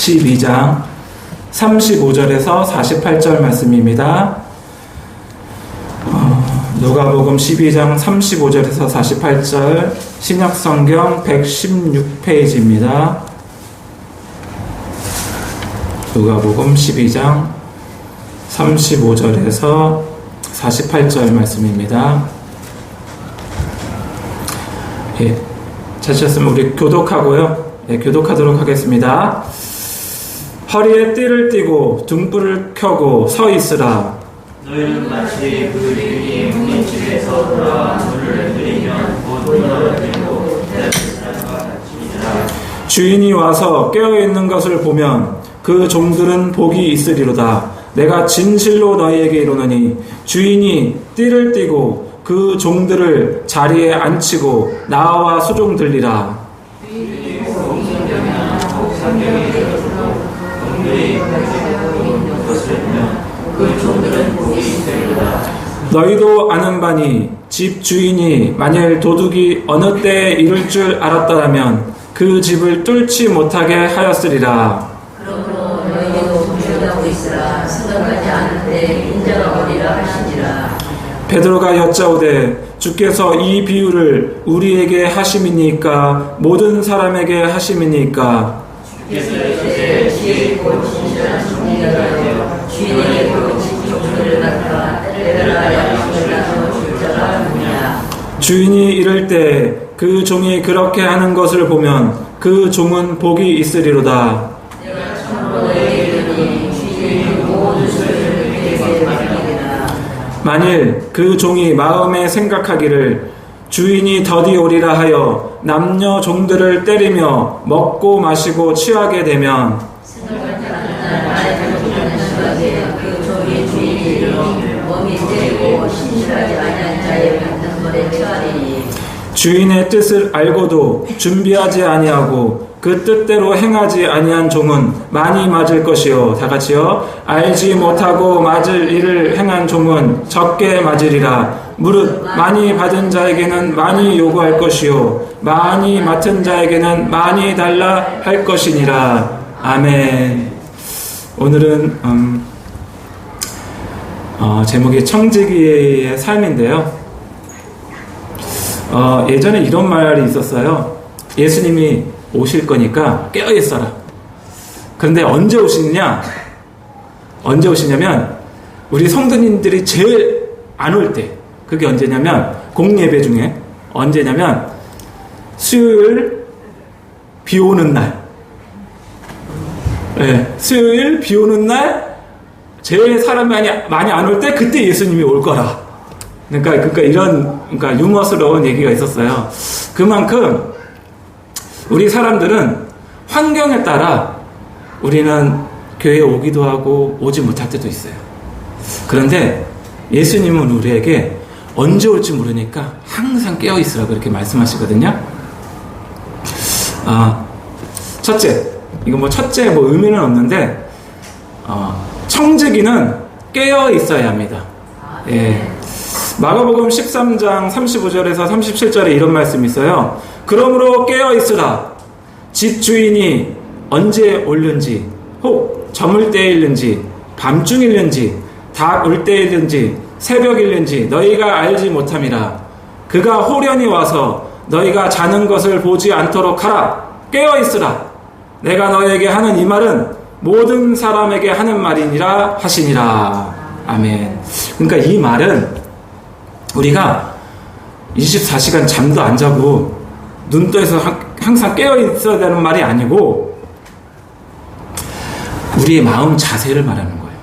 12장 35절에서 48절 말씀입니다. 누가복음 12장 35절에서 48절 신약성경 116페이지입니다. 누가복음 12장 35절에서 48절 말씀입니다. 예, 찾으셨으면 우리 교독하고요. 예, 교독하도록 하겠습니다. 허리에 띠를 띠고 등불을 켜고 서 있으라. 너희는 마치 그 주인이 문집에서 돌아와 문을 들이면 곧 문을 들고 기다리는 사람과 같으니라. 주인이 와서 깨어있는 것을 보면 그 종들은 복이 있으리로다. 내가 진실로 너희에게 이르노니 주인이 띠를 띠고 그 종들을 자리에 앉히고 나와 수종들리라. 너희도 아는 바니 집 주인이 만일 도둑이 어느 때에 이를 줄 알았더라면 그 집을 뚫지 못하게 하였으리라. 그러므로 너희도 조심하고 있으라. 생각하지 않을 때 인자가 오리라 하시니라. 베드로가 여짜오되 주께서 이 비유를 우리에게 하심이니까 모든 사람에게 하심이니까. 주께서 이제 지혜 있고 진실한 종리가 되어 주인에게 그 종들을 갖다 때려라 하시라고 줄자가 하느냐. 주인이 이를 때 그 종이 그렇게 하는 것을 보면 그 종은 복이 있으리로다. 내가 참으로 너희에게 이르노니 주인이 모든 소리를 그에게 맡기리라. 만일 그 종이 마음에 생각하기를 주인이 더디 오리라 하여 남녀 종들을 때리며 먹고 마시고 취하게 되면 생각하지 않는 나의 잘못하는 시각에 그 종이 주인이 이르러 몸이 때리고 신실하지 아니한 자의 같은 벌에 처하리니. 주인의 뜻을 알고도 준비하지 아니하고 그 뜻대로 행하지 아니한 종은 많이 맞을 것이요. 다 같이요. 알지 못하고 맞을 일을 행한 종은 적게 맞으리라. 무릇 많이 받은 자에게는 많이 요구할 것이요 많이 맡은 자에게는 많이 달라 할 것이니라. 아멘. 오늘은 제목이 청지기의 삶인데요. 예전에 이런 말이 있었어요. 예수님이 오실 거니까 깨어있어라. 그런데 언제 오시느냐? 언제 오시냐면 우리 성도님들이 제일 안 올 때. 그게 언제냐면 공예배 중에 언제냐면 수요일 비 오는 날. 네, 수요일 비 오는 날 제일 사람이 많이 안 올 때 그때 예수님이 올 거라. 그러니까 이런 유머스러운 얘기가 있었어요. 그만큼 우리 사람들은 환경에 따라 우리는 교회에 오기도 하고 오지 못할 때도 있어요. 그런데 예수님은 우리에게 언제 올지 모르니까 항상 깨어 있으라고 이렇게 말씀하시거든요. 첫째, 이거 첫째 의미는 없는데 청지기는 깨어 있어야 합니다. 예. 마가복음 13장 35절에서 37절에 이런 말씀이 있어요. 그러므로 깨어있으라. 집 주인이 언제 올는지 혹 저물 때일는지 밤중일는지 닭 울 때일는지 새벽일는지 너희가 알지 못함이라. 그가 호련히 와서 너희가 자는 것을 보지 않도록 하라. 깨어있으라. 내가 너희에게 하는 이 말은 모든 사람에게 하는 말이니라 하시니라. 아멘. 그러니까 이 말은 우리가 24시간 잠도 안 자고 눈 떠서 항상 깨어 있어야 되는 말이 아니고 우리의 마음 자세를 말하는 거예요.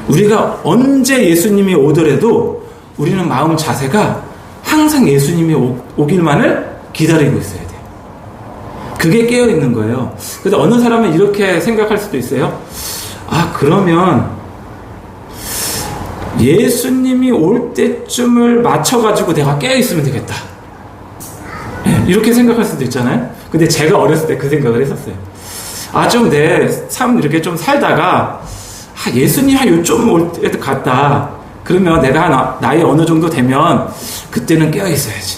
우리가 언제 예수님이 오더라도 우리는 마음 자세가 항상 예수님이 오길만을 기다리고 있어야 돼요. 그게 깨어 있는 거예요. 그래서 어느 사람은 이렇게 생각할 수도 있어요. 그러면 예수님이 올 때쯤을 맞춰가지고 내가 깨어있으면 되겠다. 이렇게 생각할 수도 있잖아요. 근데 제가 어렸을 때 그 생각을 했었어요. 좀 내 삶 이렇게 좀 살다가 예수님 한 요쯤 올 때 같다. 그러면 내가 나이 어느 정도 되면 그때는 깨어있어야지.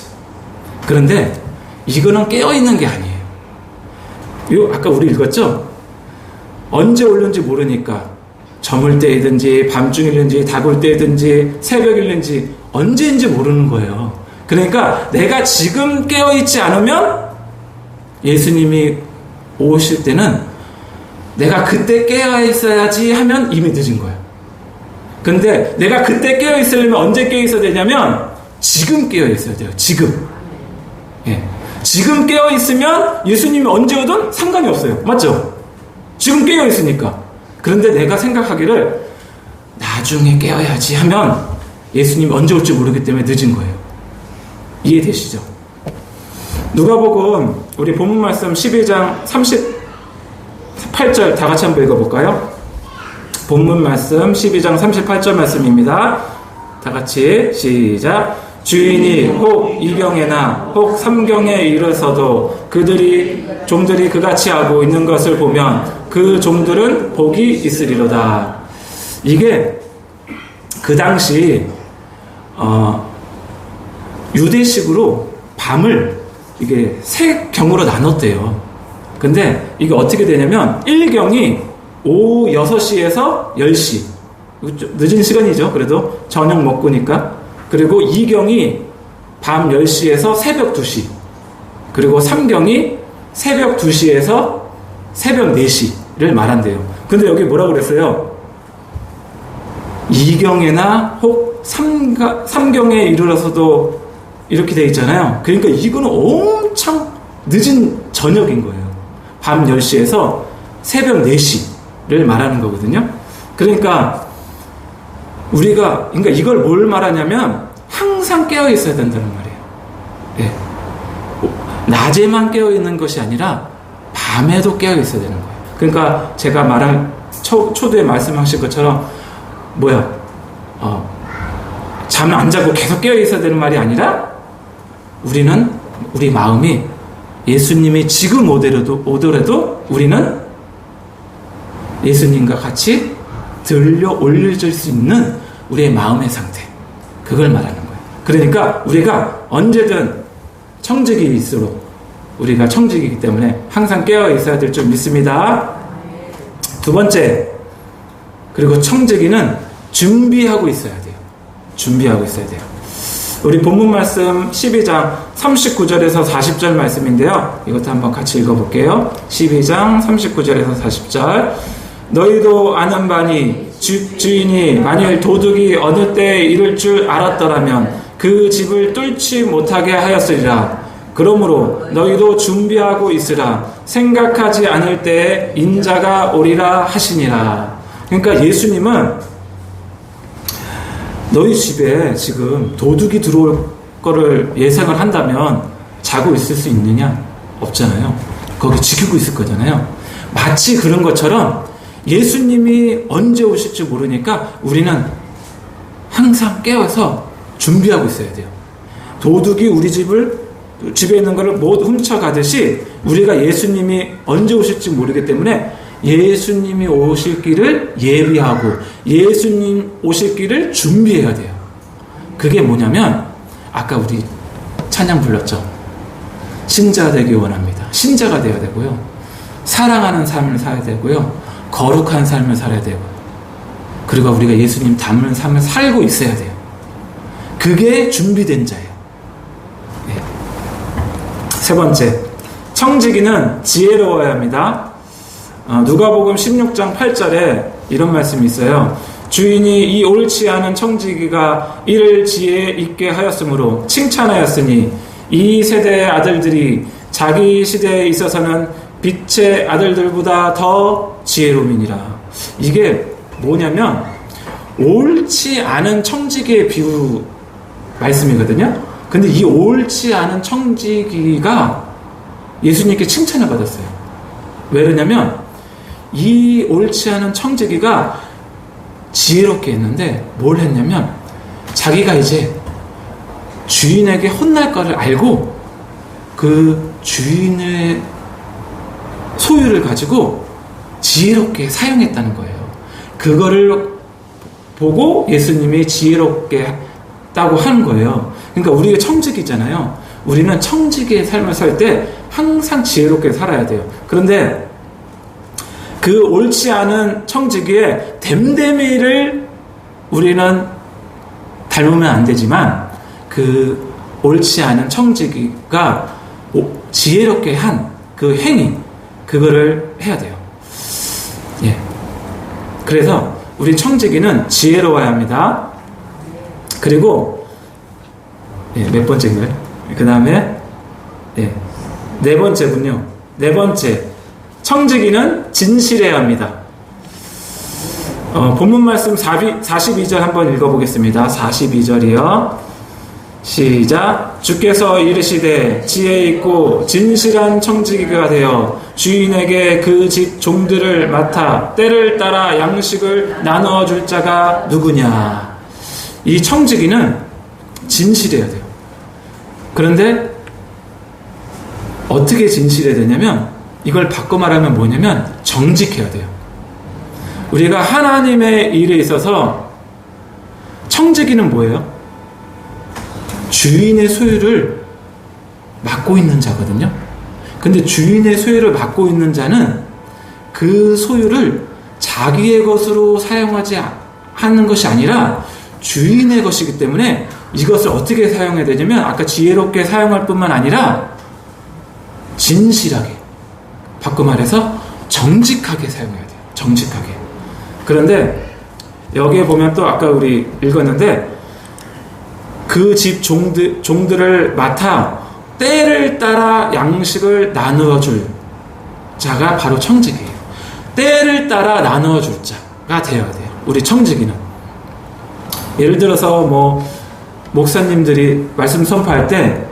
그런데 이거는 깨어있는 게 아니에요. 아까 우리 읽었죠? 언제 오는지 모르니까 저물 때이든지 밤중이든지 다굴 때이든지 새벽이든지 언제인지 모르는 거예요. 그러니까 내가 지금 깨어있지 않으면 예수님이 오실 때는 내가 그때 깨어있어야지 하면 이미 늦은 거예요. 근데 내가 그때 깨어있으려면 언제 깨어있어야 되냐면 지금 깨어있어야 돼요. 지금. 예. 지금 깨어있으면 예수님이 언제 오든 상관이 없어요. 맞죠? 지금 깨어있으니까. 그런데 내가 생각하기를 나중에 깨어야지 하면 예수님이 언제 올지 모르기 때문에 늦은 거예요. 이해되시죠? 누가복음 우리 본문 말씀 12장 38절 다 같이 한번 읽어볼까요? 본문 말씀 12장 38절 말씀입니다. 다 같이 시작. 주인이 혹 2경에나 혹 3경에 이르러서도 좀들이 그같이 하고 있는 것을 보면 그 좀들은 복이 있으리로다. 이게 그 당시 유대식으로 밤을 이게 세 경으로 나눴대요. 근데 이게 어떻게 되냐면 1경이 오후 6시에서 10시, 늦은 시간이죠. 그래도 저녁 먹고니까. 그리고 2경이 밤 10시에서 새벽 2시, 그리고 3경이 새벽 2시에서 새벽 4시를 말한대요. 근데 여기 뭐라고 그랬어요? 2경에나 혹 3경에 이르러서도 이렇게 돼 있잖아요. 그러니까 이거는 엄청 늦은 저녁인 거예요. 밤 10시에서 새벽 4시를 말하는 거거든요. 그러니까 이걸 뭘 말하냐면 항상 깨어 있어야 된다는 말이에요. 예. 낮에만 깨어 있는 것이 아니라 밤에도 깨어 있어야 되는 거예요. 그러니까 제가 말한 초두에 말씀하신 것처럼 잠 안 자고 계속 깨어 있어야 되는 말이 아니라 우리 마음이 예수님이 지금 오더라도 우리는 예수님과 같이 들려 올려질 수 있는 우리의 마음의 상태, 그걸 말하는 거예요. 그러니까 우리가 언제든 청지기일수록 우리가 청지기이기 때문에 항상 깨어 있어야 될 줄 믿습니다. 두 번째, 그리고 청지기는 준비하고 있어야 돼요. 준비하고 있어야 돼요. 우리 본문 말씀 12장 39절에서 40절 말씀인데요. 이것도 한번 같이 읽어볼게요. 12장 39절에서 40절. 너희도 아는 바니 주인이 만일 도둑이 어느 때에 이를 줄 알았더라면 그 집을 뚫지 못하게 하였으리라. 그러므로 너희도 준비하고 있으라. 생각하지 않을 때에 인자가 오리라 하시니라. 그러니까 예수님은 너희 집에 지금 도둑이 들어올 거를 예상을 한다면 자고 있을 수 있느냐? 없잖아요. 거기 지키고 있을 거잖아요. 마치 그런 것처럼 예수님이 언제 오실지 모르니까 우리는 항상 깨어서 준비하고 있어야 돼요. 도둑이 우리 집에 있는 것을 모두 훔쳐가듯이 우리가 예수님이 언제 오실지 모르기 때문에 예수님이 오실 길을 예비하고 예수님 오실 길을 준비해야 돼요. 그게 뭐냐면 아까 우리 찬양 불렀죠. 신자가 되기 원합니다. 신자가 되어야 되고요. 사랑하는 삶을 살아야 되고요. 거룩한 삶을 살아야 되고, 그리고 우리가 예수님 닮은 삶을 살고 있어야 돼요. 그게 준비된 자예요. 네. 세 번째, 청지기는 지혜로워야 합니다. 누가복음 16장 8절에 이런 말씀이 있어요. 주인이 이 옳지 않은 청지기가 이를 지혜 있게 하였으므로 칭찬하였으니 이 세대의 아들들이 자기 시대에 있어서는 빛의 아들들보다 더 지혜로움이니라. 이게 뭐냐면 옳지 않은 청지기의 비유 말씀이거든요. 근데 이 옳지 않은 청지기가 예수님께 칭찬을 받았어요. 왜 그러냐면 이 옳지 않은 청지기가 지혜롭게 했는데 뭘 했냐면 자기가 이제 주인에게 혼날 거를 알고 그 주인의 소유를 가지고 지혜롭게 사용했다는 거예요. 그거를 보고 예수님이 지혜롭게 했다고 하는 거예요. 그러니까 우리가 청지기잖아요. 우리는 청지기의 삶을 살 때 항상 지혜롭게 살아야 돼요. 그런데 그 옳지 않은 청지기의 됨됨이를 우리는 닮으면 안 되지만 그 옳지 않은 청지기가 지혜롭게 한 그 행위, 그거를 해야 돼요. 예. 그래서 우리 청지기는 지혜로워야 합니다. 그리고 몇 번째인가요? 그 다음에 네 번째군요. 네 번째, 청지기는 진실해야 합니다. 본문 말씀 42절 한번 읽어보겠습니다. 42절이요. 시작. 주께서 이르시되 지혜 있고 진실한 청지기가 되어 주인에게 그 집 종들을 맡아 때를 따라 양식을 나누어 줄 자가 누구냐. 이 청지기는 진실해야 돼요. 그런데 어떻게 진실해야 되냐면, 이걸 바꿔 말하면 뭐냐면 정직해야 돼요. 우리가 하나님의 일에 있어서 청지기는 뭐예요? 주인의 소유를 맡고 있는 자거든요. 근데 주인의 소유를 맡고 있는 자는 그 소유를 자기의 것으로 사용하지 하는 것이 아니라 주인의 것이기 때문에 이것을 어떻게 사용해야 되냐면, 아까 지혜롭게 사용할 뿐만 아니라 진실하게, 바꿔 말해서 정직하게 사용해야 돼요. 정직하게. 그런데 여기에 보면 또 아까 우리 읽었는데, 그 집 종들을 맡아 때를 따라 양식을 나누어 줄 자가 바로 청지기예요. 때를 따라 나누어 줄 자가 되어야 돼요. 우리 청지기는. 예를 들어서 목사님들이 말씀 선포할 때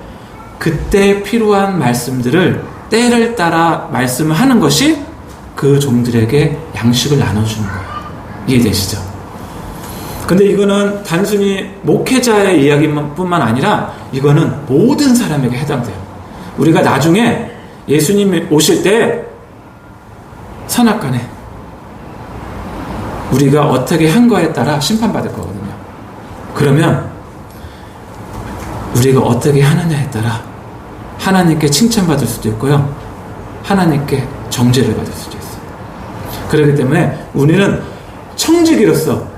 그때 필요한 말씀들을 때를 따라 말씀하는 것이 그 종들에게 양식을 나눠주는 거예요. 이해되시죠? 근데 이거는 단순히 목회자의 이야기뿐만 아니라 이거는 모든 사람에게 해당돼요. 우리가 나중에 예수님이 오실 때 선악간에 우리가 어떻게 한 거에 따라 심판받을 거거든요. 그러면 우리가 어떻게 하느냐에 따라 하나님께 칭찬받을 수도 있고요, 하나님께 정죄를 받을 수도 있어요. 그렇기 때문에 우리는 청지기로서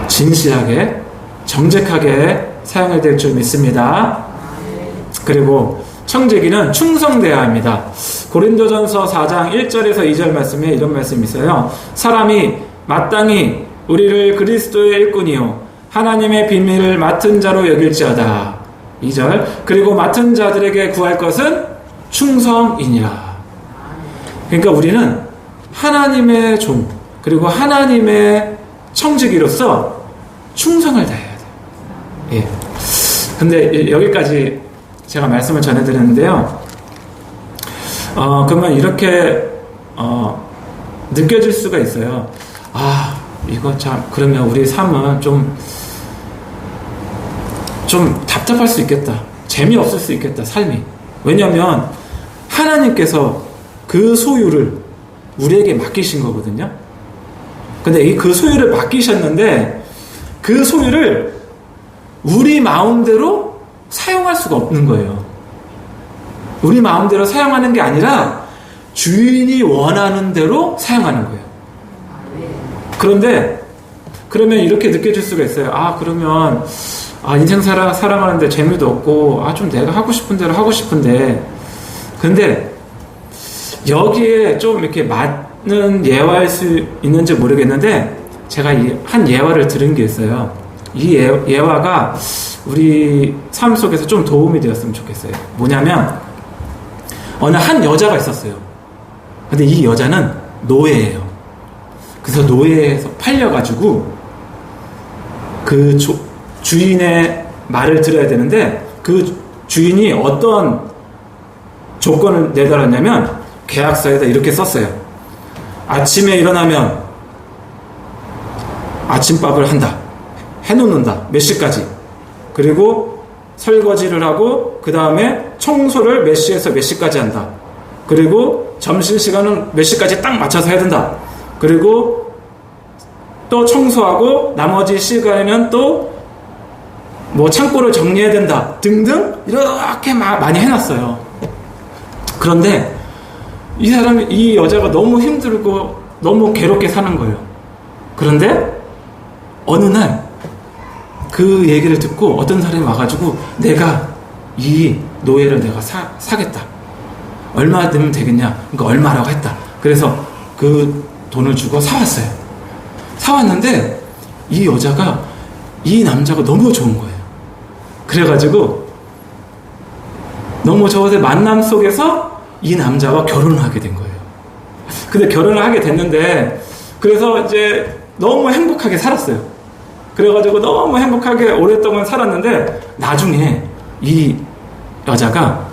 진실하게, 정직하게 사용해야 될 줄 믿습니다. 그리고 청지기는 충성되어야 합니다. 고린도전서 4장 1절에서 2절 말씀에 이런 말씀이 있어요. 사람이 마땅히 우리를 그리스도의 일꾼이요 하나님의 비밀을 맡은 자로 여길지어다. 2절. 그리고 맡은 자들에게 구할 것은 충성이니라. 그러니까 우리는 하나님의 종, 그리고 하나님의 청지기로서 충성을 다해야 돼요. 예. 근데 여기까지 제가 말씀을 전해드렸는데요. 그러면 이렇게 느껴질 수가 있어요. 이거 참, 그러면 우리 삶은 좀 답답할 수 있겠다. 재미없을 수 있겠다, 삶이. 왜냐하면 하나님께서 그 소유를 우리에게 맡기신 거거든요. 근데 그 소유를 맡기셨는데 그 소유를 우리 마음대로 사용할 수가 없는 거예요. 우리 마음대로 사용하는 게 아니라 주인이 원하는 대로 사용하는 거예요. 그런데 그러면 이렇게 느껴질 수가 있어요. 그러면 인생 살아가는데 재미도 없고 좀 내가 하고 싶은 대로 하고 싶은데, 근데 여기에 좀 이렇게 맞는 예화일 수 있는지 모르겠는데 제가 한 예화를 들은 게 있어요. 이 예화가 우리 삶 속에서 좀 도움이 되었으면 좋겠어요. 뭐냐면 어느 한 여자가 있었어요. 근데 이 여자는 노예예요. 그래서 노예에서 팔려가지고 그 주인의 말을 들어야 되는데 그 주인이 어떤 조건을 내달았냐면 계약서에다 이렇게 썼어요. 아침에 일어나면 아침밥을 한다. 해놓는다. 몇 시까지. 그리고 설거지를 하고 그 다음에 청소를 몇 시에서 몇 시까지 한다. 그리고 점심시간은 몇 시까지 딱 맞춰서 해야 된다. 그리고 또 청소하고 나머지 시간에는 또 창고를 정리해야 된다. 등등 이렇게 많이 해놨어요. 그런데 이 여자가 너무 힘들고 너무 괴롭게 사는 거예요. 그런데 어느 날 그 얘기를 듣고 어떤 사람이 와가지고 내가 이 노예를 내가 사겠다. 얼마 되면 되겠냐? 그러니까 얼마라고 했다. 그래서 그 돈을 주고 사왔어요. 사왔는데 이 여자가 이 남자가 너무 좋은 거예요. 그래가지고 너무 좋아서 만남 속에서 이 남자와 결혼을 하게 된 거예요. 근데 결혼을 하게 됐는데 그래서 이제 너무 행복하게 살았어요. 그래가지고 너무 행복하게 오랫동안 살았는데 나중에 이 여자가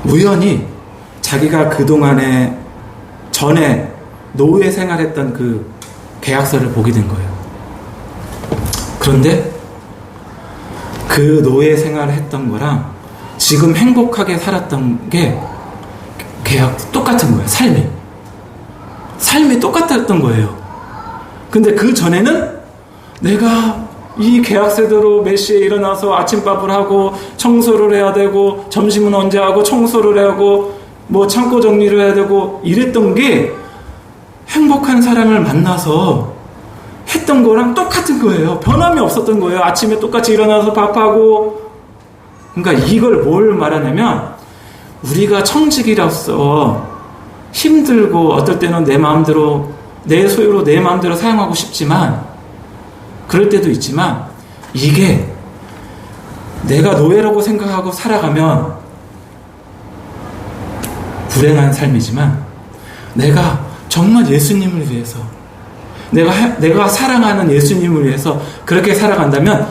우연히 자기가 그동안에 전에 노예 생활했던 그 계약서를 보게 된 거예요. 그런데 그 노예 생활을 했던 거랑 지금 행복하게 살았던 게 계약 똑같은 거예요. 삶이 똑같았던 거예요. 근데 그 전에는 내가 이 계약서대로 몇 시에 일어나서 아침밥을 하고 청소를 해야 되고 점심은 언제 하고 청소를 해야 하고 뭐 창고 정리를 해야 되고 이랬던 게 행복한 사람을 만나서 했던 거랑 똑같은 거예요. 변함이 없었던 거예요. 아침에 똑같이 일어나서 밥하고. 그러니까 이걸 뭘 말하냐면 우리가 청직이라서 힘들고 어떨 때는 내 마음대로 내 소유로 내 마음대로 사용하고 싶지만 그럴 때도 있지만 이게 내가 노예라고 생각하고 살아가면 불행한 삶이지만 내가 정말 예수님을 위해서 내가 사랑하는 예수님을 위해서 그렇게 살아간다면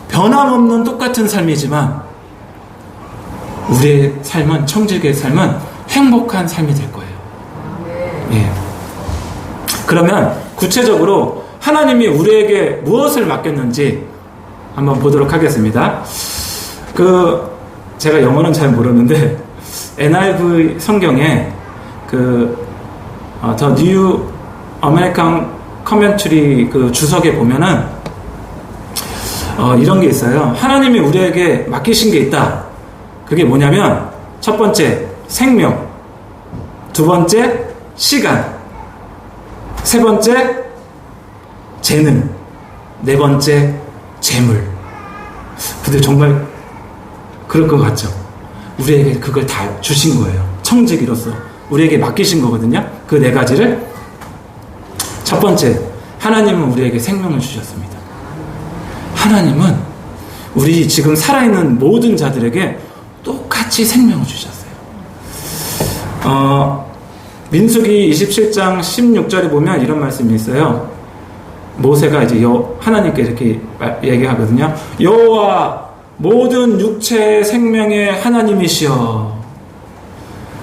변함없는 똑같은 삶이지만 우리의 삶은 청직의 삶은 행복한 삶이 될 거예요. 예. 그러면 구체적으로 하나님이 우리에게 무엇을 맡겼는지 한번 보도록 하겠습니다. 제가 영어는 잘 모르는데 NIV 성경에 The New American Commentary 그 주석에 보면은 이런 게 있어요. 하나님이 우리에게 맡기신 게 있다. 그게 뭐냐면 첫 번째 생명, 두 번째 시간, 세 번째 재능, 네 번째 재물. 근데 정말 그럴 것 같죠? 우리에게 그걸 다 주신 거예요. 청지기로서 우리에게 맡기신 거거든요. 그 네 가지를. 첫 번째, 하나님은 우리에게 생명을 주셨습니다. 하나님은 우리 지금 살아있는 모든 자들에게 똑같이 생명을 주셨어요. 민수기 27장 16절에 보면 이런 말씀이 있어요. 모세가 이제 하나님께 이렇게 얘기하거든요. 여호와 모든 육체의 생명의 하나님이시여.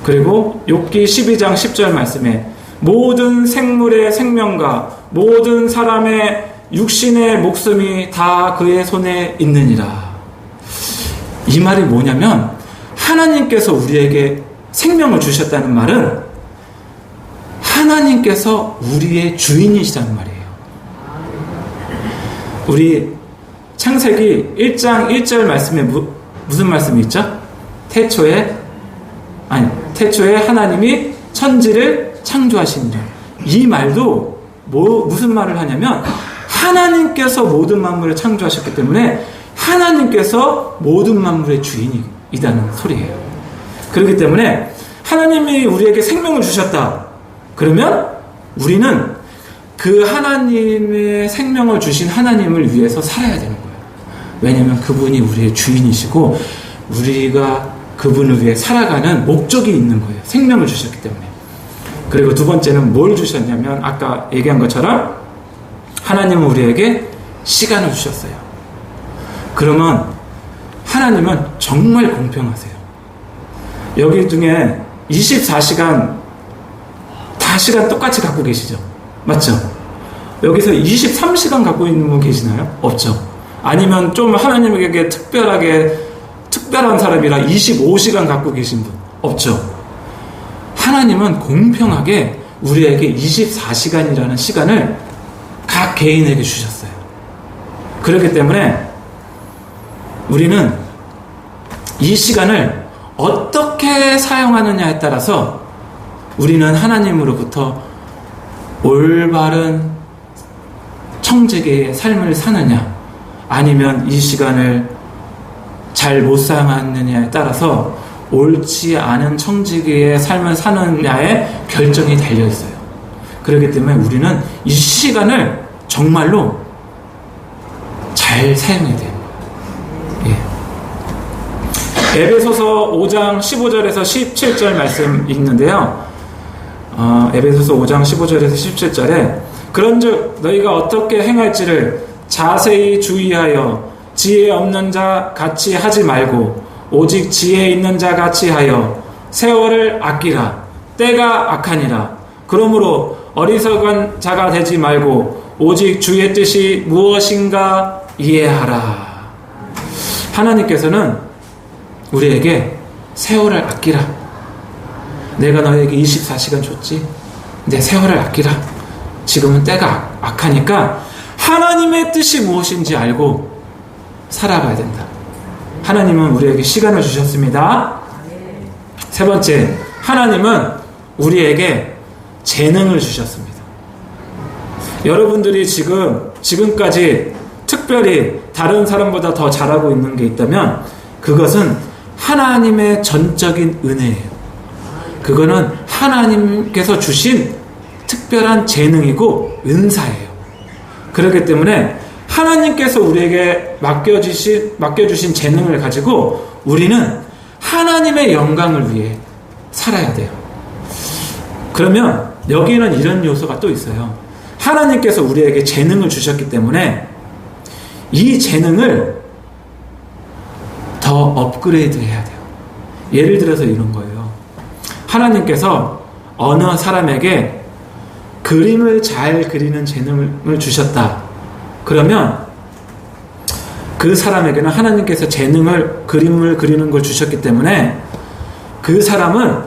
그리고 욥기 12장 10절 말씀에 모든 생물의 생명과 모든 사람의 육신의 목숨이 다 그의 손에 있느니라. 이 말이 뭐냐면 하나님께서 우리에게 생명을 주셨다는 말은 하나님께서 우리의 주인이시다는 말이에요. 우리 창세기 1장 1절 말씀에 무슨 말씀이 있죠? 태초에 하나님이 천지를 창조하시니라. 이 말도 무슨 말을 하냐면 하나님께서 모든 만물을 창조하셨기 때문에 하나님께서 모든 만물의 주인이라는 소리예요. 그렇기 때문에 하나님이 우리에게 생명을 주셨다. 그러면 우리는 그 하나님의 생명을 주신 하나님을 위해서 살아야 되는 거예요. 왜냐하면 그분이 우리의 주인이시고 우리가 그분을 위해 살아가는 목적이 있는 거예요. 생명을 주셨기 때문에. 그리고 두 번째는 뭘 주셨냐면 아까 얘기한 것처럼 하나님은 우리에게 시간을 주셨어요. 그러면 하나님은 정말 공평하세요. 여기 중에 24시간 다 시간 똑같이 갖고 계시죠? 맞죠? 여기서 23시간 갖고 있는 분 계시나요? 없죠. 아니면 좀 하나님에게 특별한 사람이라 25시간 갖고 계신 분 없죠. 하나님은 공평하게 우리에게 24시간이라는 시간을 각 개인에게 주셨어요. 그렇기 때문에 우리는 이 시간을 어떻게 사용하느냐에 따라서 우리는 하나님으로부터 올바른 청지기의 삶을 사느냐, 아니면 이 시간을 잘 못 사용하느냐에 따라서 옳지 않은 청지기의 삶을 사느냐에 결정이 달려 있어요. 그렇기 때문에 우리는 이 시간을 정말로 잘 사용해야 돼요. 예. 에베소서 5장 15절에서 17절 말씀 읽는데요. 에베소서 5장 15절에서 17절에 그런즉 너희가 어떻게 행할지를 자세히 주의하여 지혜 없는 자 같이 하지 말고 오직 지혜 있는 자 같이 하여 세월을 아끼라. 때가 악하니라. 그러므로 어리석은 자가 되지 말고 오직 주의 뜻이 무엇인가 이해하라. 하나님께서는 우리에게 세월을 아끼라. 내가 너에게 24시간 줬지. 내 세월을 아끼라. 지금은 때가 악하니까 하나님의 뜻이 무엇인지 알고 살아가야 된다. 하나님은 우리에게 시간을 주셨습니다. 세 번째, 하나님은 우리에게 재능을 주셨습니다. 여러분들이 지금까지 특별히 다른 사람보다 더 잘하고 있는 게 있다면 그것은 하나님의 전적인 은혜예요. 그거는 하나님께서 주신 특별한 재능이고 은사예요. 그렇기 때문에 하나님께서 우리에게 맡겨주신 재능을 가지고 우리는 하나님의 영광을 위해 살아야 돼요. 그러면 여기에는 이런 요소가 또 있어요. 하나님께서 우리에게 재능을 주셨기 때문에 이 재능을 더 업그레이드 해야 돼요. 예를 들어서 이런 거예요. 하나님께서 어느 사람에게 그림을 잘 그리는 재능을 주셨다. 그러면 그 사람에게는 하나님께서 그림을 그리는 걸 주셨기 때문에 그 사람은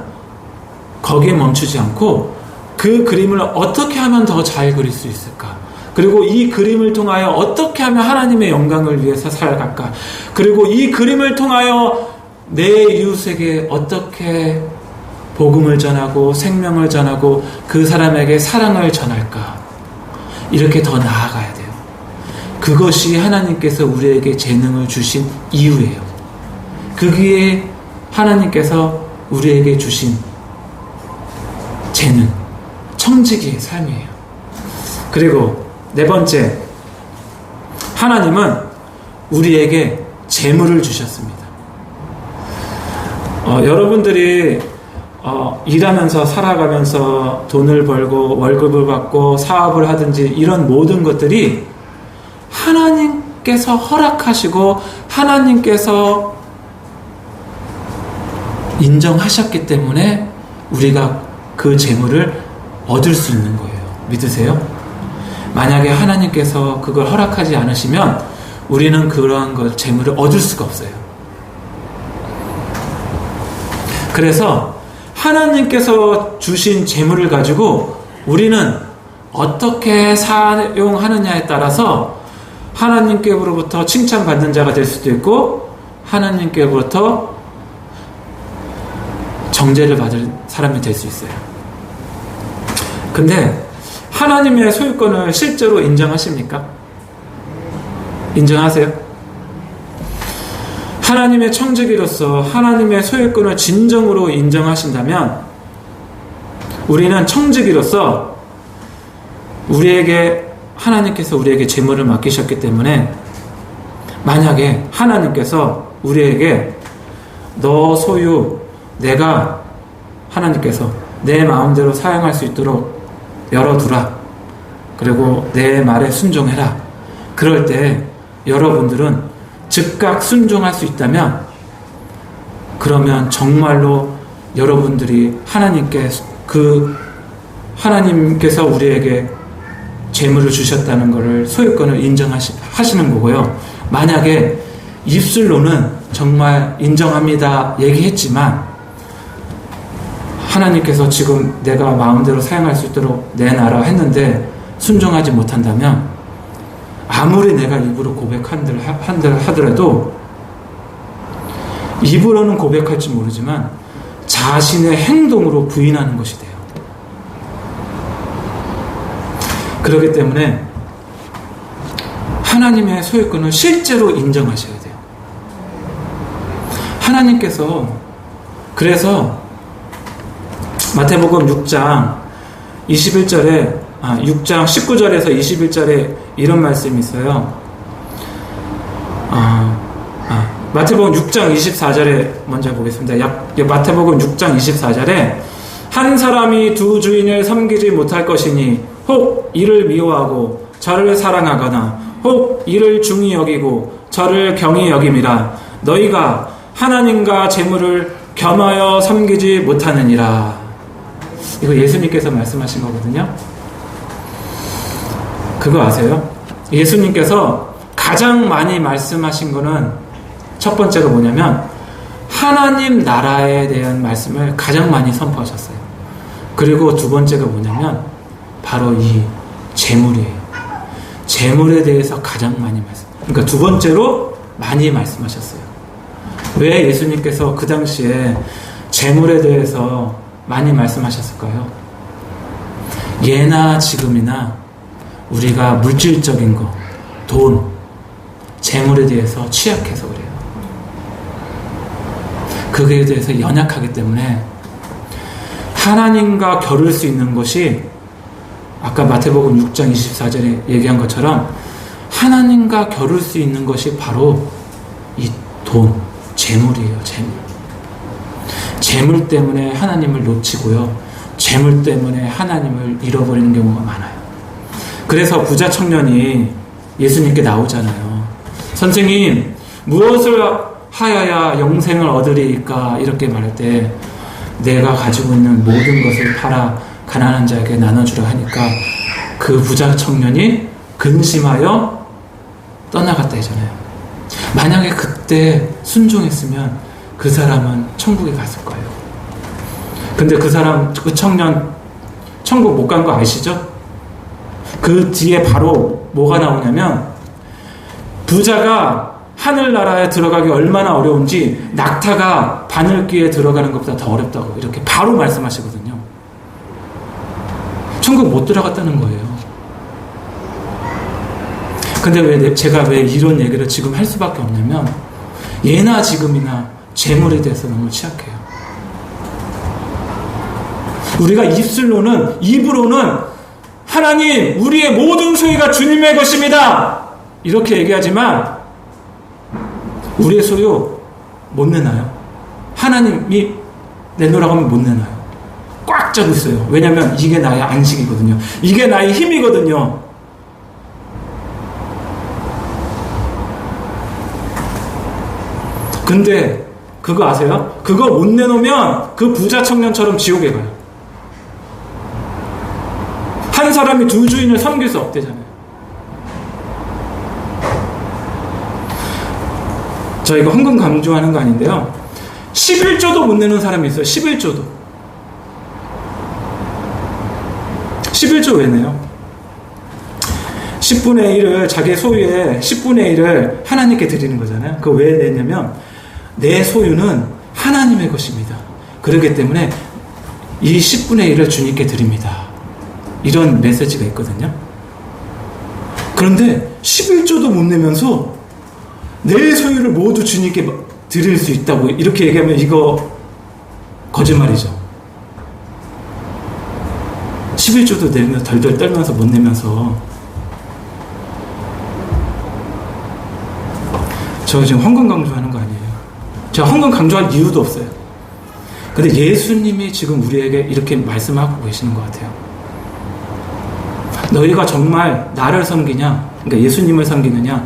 거기에 멈추지 않고 그 그림을 어떻게 하면 더 잘 그릴 수 있을까? 그리고 이 그림을 통하여 어떻게 하면 하나님의 영광을 위해서 살아갈까? 그리고 이 그림을 통하여 내 이웃에게 어떻게 복음을 전하고 생명을 전하고 그 사람에게 사랑을 전할까? 이렇게 더 나아가야 돼요. 그것이 하나님께서 우리에게 재능을 주신 이유예요. 그게 하나님께서 우리에게 주신 재능, 청지기의 삶이에요. 그리고 네 번째, 하나님은 우리에게 재물을 주셨습니다. 여러분들이 일하면서 살아가면서 돈을 벌고 월급을 받고 사업을 하든지 이런 모든 것들이 하나님께서 허락하시고 하나님께서 인정하셨기 때문에 우리가 그 재물을 얻을 수 있는 거예요. 믿으세요? 만약에 하나님께서 그걸 허락하지 않으시면 우리는 그러한 재물을 얻을 수가 없어요. 그래서 하나님께서 주신 재물을 가지고 우리는 어떻게 사용하느냐에 따라서 하나님께로부터 칭찬받는 자가 될 수도 있고 하나님께로부터 정죄를 받을 사람이 될 수 있어요. 근데 하나님의 소유권을 실제로 인정하십니까? 인정하세요? 하나님의 청지기로서 하나님의 소유권을 진정으로 인정하신다면 우리는 청지기로서 하나님께서 우리에게 재물을 맡기셨기 때문에 만약에 하나님께서 우리에게 너 소유 하나님께서 내 마음대로 사용할 수 있도록 열어두라. 그리고 내 말에 순종해라. 그럴 때 여러분들은 즉각 순종할 수 있다면 그러면 정말로 여러분들이 하나님께서 우리에게 재물을 주셨다는 것을 소유권을 인정하시는 거고요. 만약에 입술로는 정말 인정합니다 얘기했지만 하나님께서 지금 내가 마음대로 사용할 수 있도록 내놔라 했는데 순종하지 못한다면 아무리 내가 입으로 고백한들 하더라도 입으로는 고백할지 모르지만 자신의 행동으로 부인하는 것이 돼요. 그렇기 때문에 하나님의 소유권을 실제로 인정하셔야 돼요. 하나님께서 그래서 마태복음 6장 21절에 6장 19절에서 21절에 이런 말씀이 있어요. 마태복음 6장 24절에 먼저 보겠습니다. 마태복음 6장 24절에 한 사람이 두 주인을 섬기지 못할 것이니 혹 이를 미워하고 저를 사랑하거나 혹 이를 중히 여기고 저를 경히 여김이라. 너희가 하나님과 재물을 겸하여 섬기지 못하느니라. 이거 예수님께서 말씀하신 거거든요. 그거 아세요? 예수님께서 가장 많이 말씀하신 거는 첫 번째가 뭐냐면 하나님 나라에 대한 말씀을 가장 많이 선포하셨어요. 그리고 두 번째가 뭐냐면 바로 이 재물이에요. 재물에 대해서 가장 많이 말씀. 그러니까 두 번째로 많이 말씀하셨어요. 왜 예수님께서 그 당시에 재물에 대해서 많이 말씀하셨을까요? 예나 지금이나 우리가 물질적인 거, 돈, 재물에 대해서 취약해서 그래요. 그거에 대해서 연약하기 때문에 하나님과 겨룰 수 있는 것이 아까 마태복음 6장 24절에 얘기한 것처럼 하나님과 겨룰 수 있는 것이 바로 이 돈, 재물이에요. 재물 때문에 하나님을 놓치고요. 재물 때문에 하나님을 잃어버리는 경우가 많아요. 그래서 부자 청년이 예수님께 나오잖아요. 선생님, 무엇을 하여야 영생을 얻으리까? 이렇게 말할 때 내가 가지고 있는 모든 것을 팔아 가난한 자에게 나눠주라 하니까 그 부자 청년이 근심하여 떠나갔다 했잖아요. 만약에 그때 순종했으면 그 사람은 천국에 갔을 거예요. 근데 그 청년 천국 못 간 거 아시죠? 그 뒤에 바로 뭐가 나오냐면 부자가 하늘나라에 들어가기 얼마나 어려운지 낙타가 바늘귀에 들어가는 것보다 더 어렵다고 이렇게 바로 말씀하시거든요. 천국 못 들어갔다는 거예요. 근데 제가 왜 이런 얘기를 지금 할 수밖에 없냐면 예나 지금이나 재물에 대해서 너무 취약해요. 우리가 입으로는 하나님, 우리의 모든 소유가 주님의 것입니다. 이렇게 얘기하지만 우리의 소유 못 내놔요. 하나님이 내놓으라고 하면 못 내놔요. 꽉 잡고 있어요. 왜냐하면 이게 나의 안식이거든요. 이게 나의 힘이거든요. 근데 그거 아세요? 그거 못 내놓으면 그 부자 청년처럼 지옥에 가요. 한 사람이 두 주인을 섬길 수 없대잖아요. 저희가 헌금 강조하는 거 아닌데요. 11조도 못 내는 사람이 있어요. 11조도. 11조 왜 내요? 10분의 1을 자기 소유의 10분의 1을 하나님께 드리는 거잖아요. 그거 왜 내냐면 내 소유는 하나님의 것입니다. 그렇기 때문에 이 10분의 1을 주님께 드립니다. 이런 메시지가 있거든요. 그런데 11조도 못 내면서 내 소유를 모두 주님께 드릴 수 있다고 이렇게 얘기하면 이거 거짓말이죠. 11조도 내면서 덜덜 떨면서 못 내면서 저 지금 헌금 강조하는 거 아니에요. 제가 헌금 강조할 이유도 없어요. 근데 예수님이 지금 우리에게 이렇게 말씀하고 계시는 것 같아요. 너희가 정말 나를 섬기냐, 그러니까 예수님을 섬기느냐,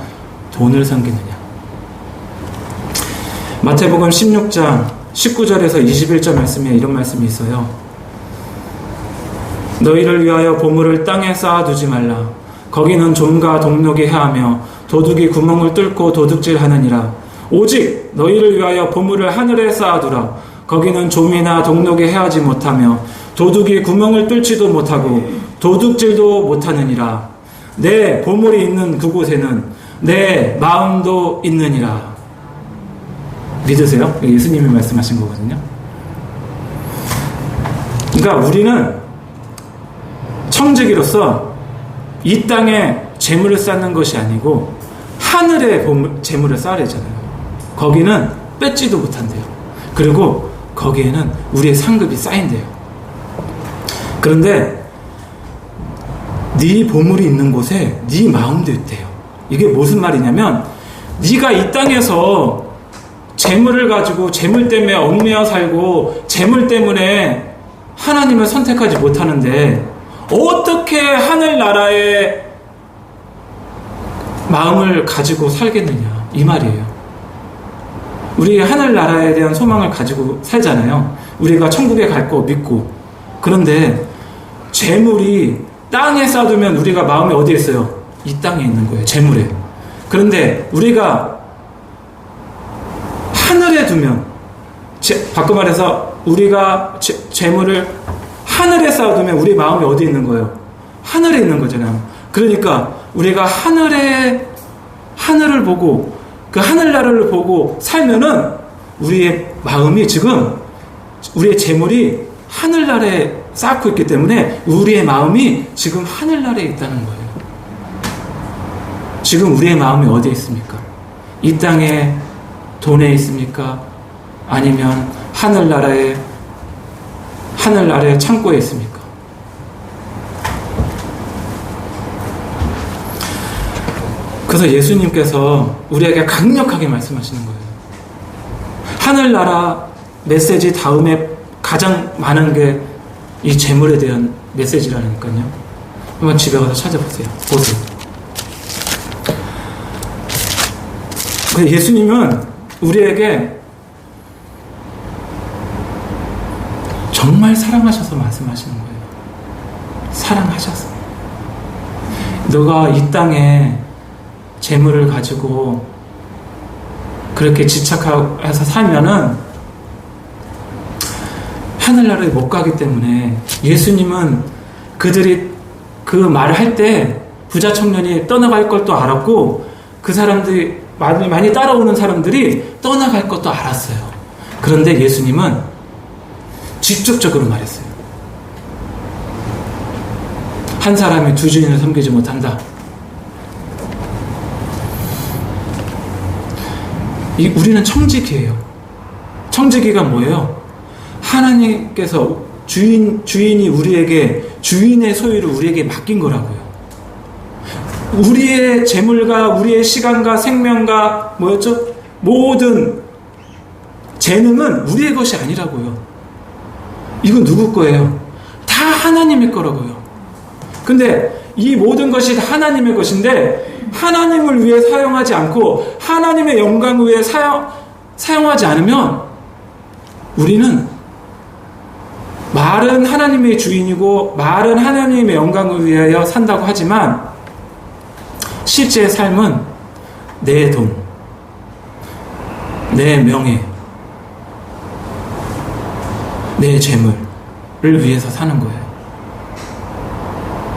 돈을 섬기느냐. 마태복음 16장 19절에서 21절 말씀에 이런 말씀이 있어요. 너희를 위하여 보물을 땅에 쌓아두지 말라. 거기는 좀과 동록이 해하며 도둑이 구멍을 뚫고 도둑질하느니라. 오직 너희를 위하여 보물을 하늘에 쌓아두라. 거기는 좀이나 동록이 해하지 못하며 도둑이 구멍을 뚫지도 못하고 도둑질도 못하느니라. 내 보물이 있는 그곳에는 내 마음도 있느니라. 믿으세요? 예수님이 말씀하신 거거든요. 그러니까 우리는 청지기로서 이 땅에 재물을 쌓는 것이 아니고 하늘에 재물을 쌓아야 되잖아요. 거기는 뺏지도 못한대요. 그리고 거기에는 우리의 상급이 쌓인대요. 그런데 네 보물이 있는 곳에 네 마음도 있대요. 이게 무슨 말이냐면 네가 이 땅에서 재물을 가지고 재물 때문에 얽매여 살고 재물 때문에 하나님을 선택하지 못하는데 어떻게 하늘나라의 마음을 가지고 살겠느냐 이 말이에요. 우리 하늘나라에 대한 소망을 가지고 살잖아요. 우리가 천국에 갈 거 믿고. 그런데 재물이 땅에 쌓아두면 우리가 마음이 어디에 있어요? 이 땅에 있는 거예요. 재물에. 그런데 우리가 하늘에 두면 바꿔 말해서 우리가 재물을 하늘에 쌓아두면 우리 마음이 어디에 있는 거예요? 하늘에 있는 거잖아요. 그러니까 우리가 하늘을 보고 그 하늘나라를 보고 살면은 우리의 마음이 지금 우리의 재물이 하늘나라에 쌓고 있기 때문에 우리의 마음이 지금 하늘나라에 있다는 거예요. 지금 우리의 마음이 어디에 있습니까? 이 땅에 돈에 있습니까? 아니면 하늘나라의 창고에 있습니까? 그래서 예수님께서 우리에게 강력하게 말씀하시는 거예요. 하늘나라 메시지 다음에 가장 많은 게 이 재물에 대한 메시지라니까요. 한번 집에 가서 찾아보세요. 보세요. 예수님은 우리에게 정말 사랑하셔서 말씀하시는 거예요. 사랑하셔서. 너가 이 땅에 재물을 가지고 그렇게 집착해서 살면은 하늘나라에 못 가기 때문에 예수님은 그들이 그 말을 할 때 부자 청년이 떠나갈 것도 알았고 그 사람들이 많이 따라오는 사람들이 떠나갈 것도 알았어요. 그런데 예수님은 직접적으로 말했어요. 한 사람이 두 주인을 섬기지 못한다. 우리는 청지기예요. 청지기가 뭐예요? 하나님께서 주인이 우리에게 주인의 소유를 우리에게 맡긴 거라고요. 우리의 재물과 우리의 시간과 생명과 모든 재능은 우리의 것이 아니라고요. 이건 누구 거예요? 다 하나님의 거라고요. 근데 이 모든 것이 다 하나님의 것인데 하나님을 위해 사용하지 않고 하나님의 영광을 위해 사용하지 않으면 우리는 말은 하나님의 주인이고 말은 하나님의 영광을 위하여 산다고 하지만 실제 삶은 내 돈, 내 명예, 내 재물을 위해서 사는 거예요.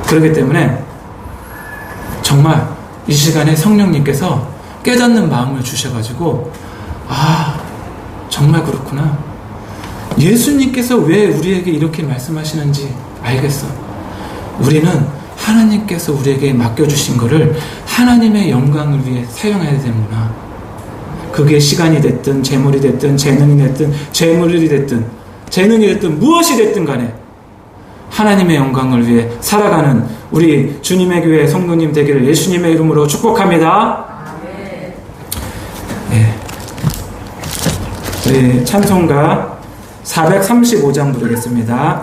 그렇기 때문에 정말 이 시간에 성령님께서 깨닫는 마음을 주셔가지고 정말 그렇구나. 예수님께서 왜 우리에게 이렇게 말씀하시는지 알겠어. 우리는 하나님께서 우리에게 맡겨주신 것을 하나님의 영광을 위해 사용해야 되는구나. 그게 시간이 됐든 재물이 됐든 재능이 됐든 재물이 됐든 재능이 됐든 무엇이 됐든 간에 하나님의 영광을 위해 살아가는 우리 주님의 교회 성도님 되기를 예수님의 이름으로 축복합니다. 네. 우리 찬송가 435장 부르겠습니다.